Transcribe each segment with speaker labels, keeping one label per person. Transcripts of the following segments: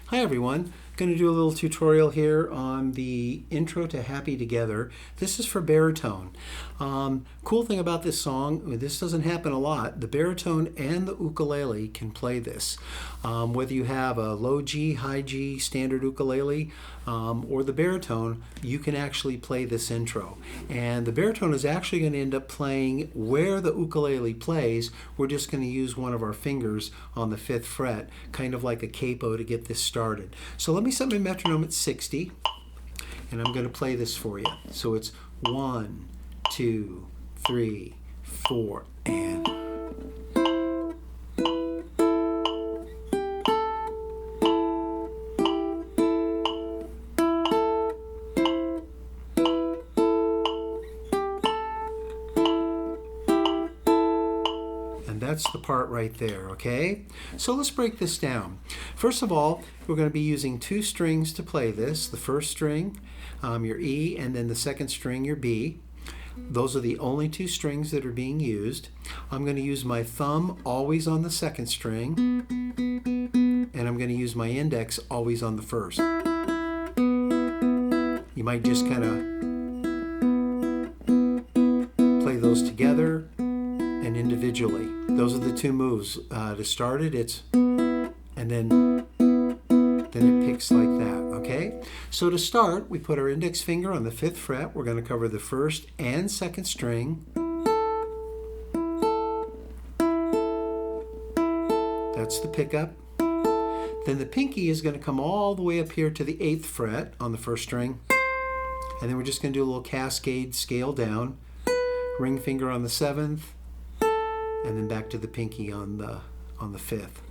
Speaker 1: Hi everyone, going to do a little tutorial here on the intro to Happy Together. This is for baritone. Cool thing about this song, this doesn't happen a lot, the baritone and the ukulele can play this. Whether you have a low G, high G, standard ukulele, or the baritone, you can actually play this intro. And the baritone is actually going to end up playing where the ukulele plays. We're just going to use one of our fingers on the 5th fret, kind of like a capo to get this started. So let me set my metronome at 60, and I'm going to play this for you. So it's 1, 2, 3, 4, and... That's the part right there, okay? So let's break this down. First of all, we're going to be using 2 strings to play this. The first string, your E, and then the second string, your B. Those are the only 2 strings that are being used. I'm going to use my thumb always on the second string, and I'm going to use my index always on the first. You might just kind of play those together and individually. Those are the 2 moves. To start it, it's and then it picks like that, okay? So to start, we put our index finger on the 5th fret. We're going to cover the 1st and 2nd string. That's the pickup. Then the pinky is going to come all the way up here to the 8th fret on the 1st string. And then we're just going to do a little cascade scale down. Ring finger on the 7th. And then back to the pinky on the 5th.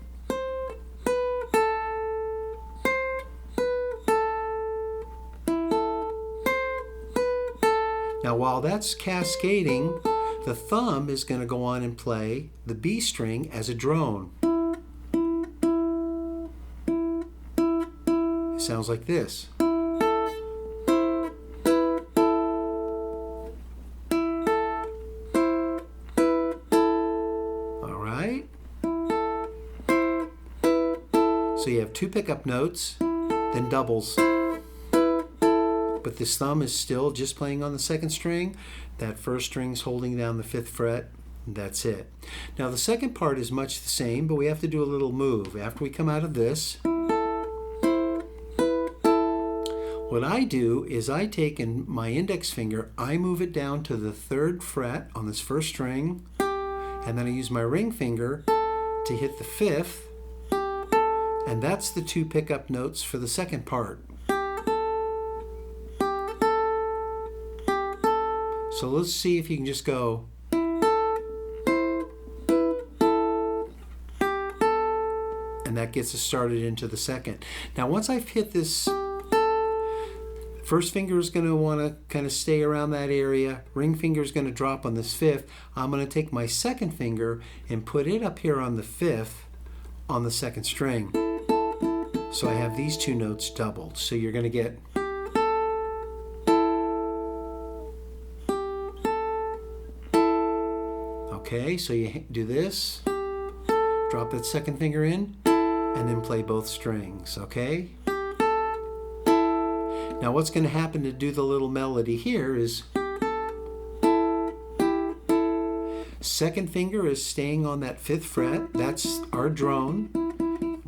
Speaker 1: Now while that's cascading, the thumb is going to go on and play the B string as a drone. It sounds like this. So you have 2 pickup notes, then doubles. But this thumb is still just playing on the 2nd string. That 1st string's holding down the 5th fret. That's it. Now the second part is much the same, but we have to do a little move. After we come out of this, what I do is I take in my index finger, I move it down to the 3rd fret on this 1st string, and then I use my ring finger to hit the 5th. And that's the 2 pickup notes for the second part. So let's see if you can just go. And that gets us started into the second. Now once I've hit this, first finger is going to want to kind of stay around that area. Ring finger is going to drop on this 5th. I'm going to take my second finger and put it up here on the 5th on the 2nd string. So I have these 2 notes doubled. So you're going to get okay, so you do this, drop that second finger in, and then play both strings, okay? Now what's going to happen to do the little melody here is second finger is staying on that 5th fret. That's our drone.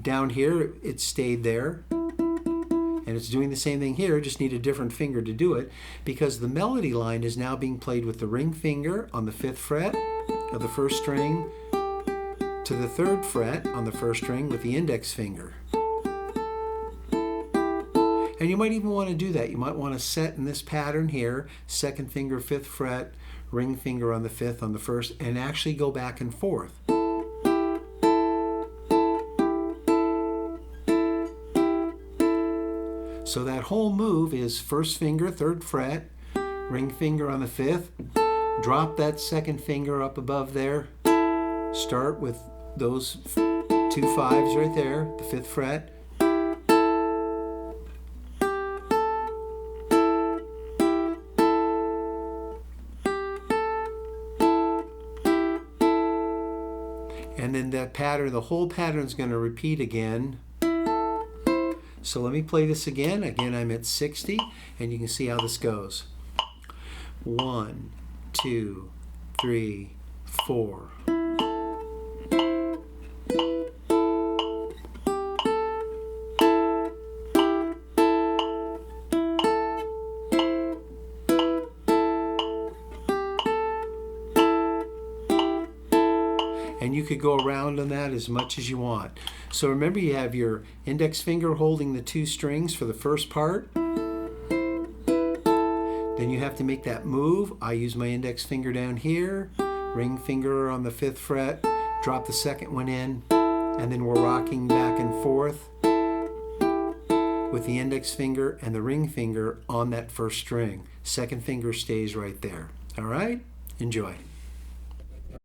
Speaker 1: Down here, it stayed there, and it's doing the same thing here, just need a different finger to do it, because the melody line is now being played with the ring finger on the 5th fret of the 1st string to the 3rd fret on the 1st string with the index finger. And you might even want to do that. You might want to set in this pattern here, 2nd finger, 5th fret, ring finger on the 5th on the 1st, and actually go back and forth. So that whole move is 1st finger, 3rd fret, ring finger on the 5th, drop that 2nd finger up above there, start with those 2 5s right there, the 5th fret, and then that pattern, the whole pattern is going to repeat again. So let me play this again. Again, I'm at 60, and you can see how this goes. 1, 2, 3, 4. And you could go around on that as much as you want. So remember, you have your index finger holding the 2 strings for the first part. Then you have to make that move. I use my index finger down here, ring finger on the 5th fret, drop the second one in, and then we're rocking back and forth with the index finger and the ring finger on that first string. Second finger stays right there. All right? Enjoy.